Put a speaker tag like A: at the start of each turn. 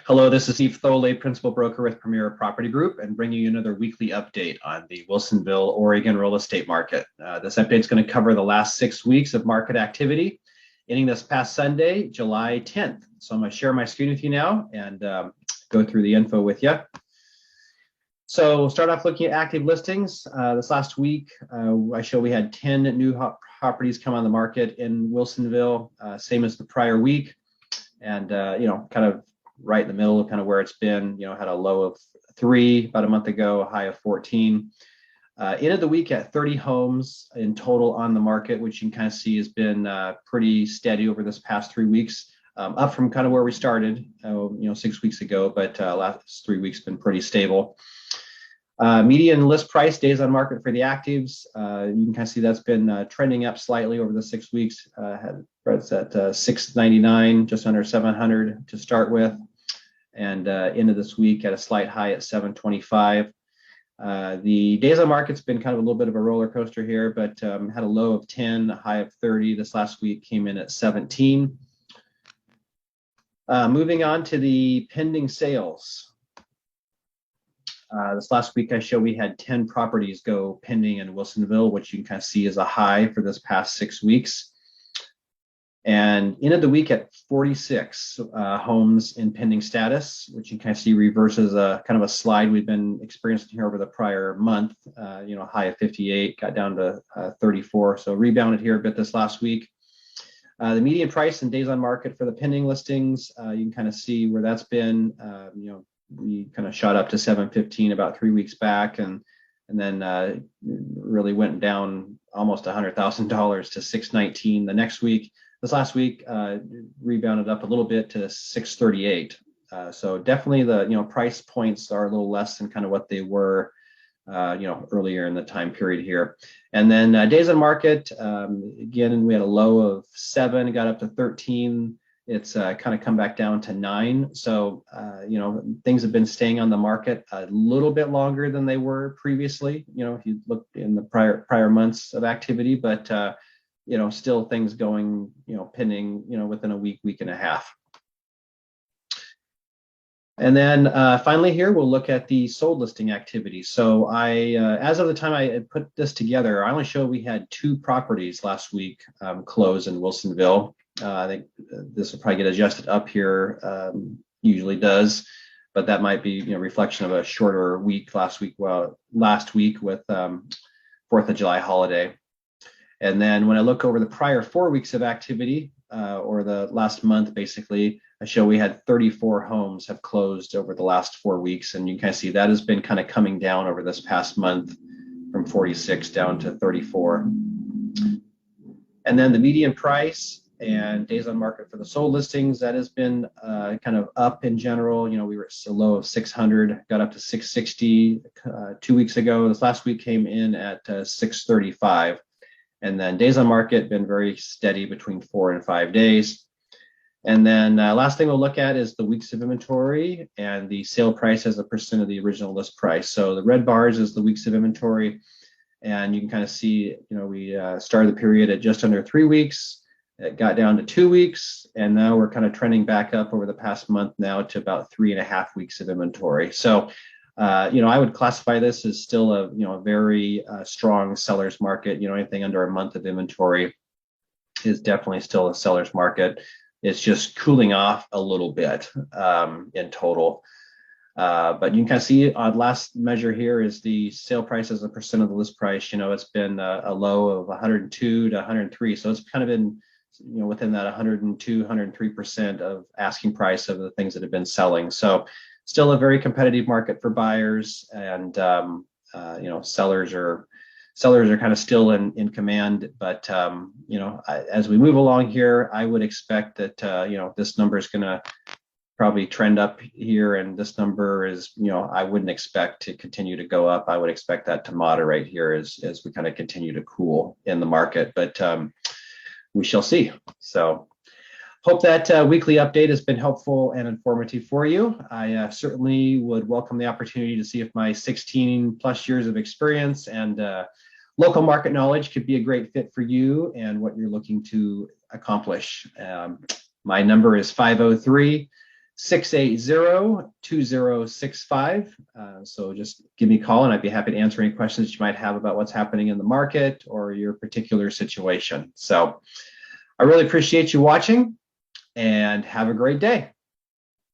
A: Hello, this is Thoele, Principal Broker with Premier Property Group, and bringing you another weekly update on the Wilsonville, Oregon real estate market. This update is going to cover the last 6 weeks of market activity, ending this past Sunday, July 10th. So I'm going to share my screen with you now and go through the info with you. So we'll start off looking at active listings. This last week, I show we had 10 new properties come on the market in Wilsonville, same as the prior week, and kind of right in the middle of kind of where it's been. Had a low of 3 about a month ago, a high of 14. Ended the week at 30 homes in total on the market, which you can kind of see has been pretty steady over this past 3 weeks, up from kind of where we started, 6 weeks ago, but last 3 weeks been pretty stable. Median list price days on market for the actives, you can kind of see that's been trending up slightly over the 6 weeks. It's at $699, just under $700 to start with, and into this week at a slight high at $725. The days on market's been kind of a little bit of a roller coaster here, but had a low of 10, a high of 30. This last week came in at 17. Moving on to the pending sales. This last week, I show we had 10 properties go pending in Wilsonville, which you can kind of see is a high for this past 6 weeks. And ended the week at 46 homes in pending status, which you can kind of see reverses a kind of a slide we've been experiencing here over the prior month. High of 58, got down to 34, so rebounded here a bit this last week. The median price and days on market for the pending listings, you can kind of see where that's been. We kind of shot up to 715 about 3 weeks back, and then really went down almost $100,000 to 619 the next week. This last week rebounded up a little bit to 638. So definitely the price points are a little less than kind of what they were earlier in the time period here. And then days on market, again, we had a low of 7, got up to 13. It's kind of come back down to 9. So, things have been staying on the market a little bit longer than they were previously, if you look in the prior months of activity, but, still things going, pending, within a week and a half. And then finally here, we'll look at the sold listing activity. So as of the time I put this together, I only show we had 2 properties last week close in Wilsonville. I think this will probably get adjusted up here, usually does, but that might be reflection of a shorter week last week with 4th of July holiday. And then when I look over the prior 4 weeks of activity, or the last month, basically, I show we had 34 homes have closed over the last 4 weeks. And you can kind of see that has been kind of coming down over this past month from 46 down to 34. And then the median price and days on market for the sold listings, that has been kind of up in general. We were at a low of 600, got up to 660 2 weeks ago. This last week came in at 635. And then days on market been very steady between 4 and 5 days. And then last thing we'll look at is the weeks of inventory and the sale price as a percent of the original list price. So the red bars is the weeks of inventory. And you can kind of see, we started the period at just under 3 weeks. It got down to 2 weeks, and now we're kind of trending back up over the past month now to about 3.5 weeks of inventory. So, I would classify this as still a very strong seller's market. Anything under a month of inventory is definitely still a seller's market. It's just cooling off a little bit in total. But you can kind of see on last measure here is the sale price as a percent of the list price. It's been a low of 102 to 103. So it's kind of been within that 102, 103% of asking price of the things that have been selling. So still a very competitive market for buyers, and sellers are kind of still in command. But as we move along here, I would expect that this number is going to probably trend up here, and this number is I wouldn't expect to continue to go up. I would expect that to moderate here as we kind of continue to cool in the market, but we shall see. So hope that weekly update has been helpful and informative for you. I certainly would welcome the opportunity to see if my 16 plus years of experience and local market knowledge could be a great fit for you and what you're looking to accomplish. My number is 503 680-2065. So just give me a call and I'd be happy to answer any questions you might have about what's happening in the market or your particular situation. So I really appreciate you watching and have a great day.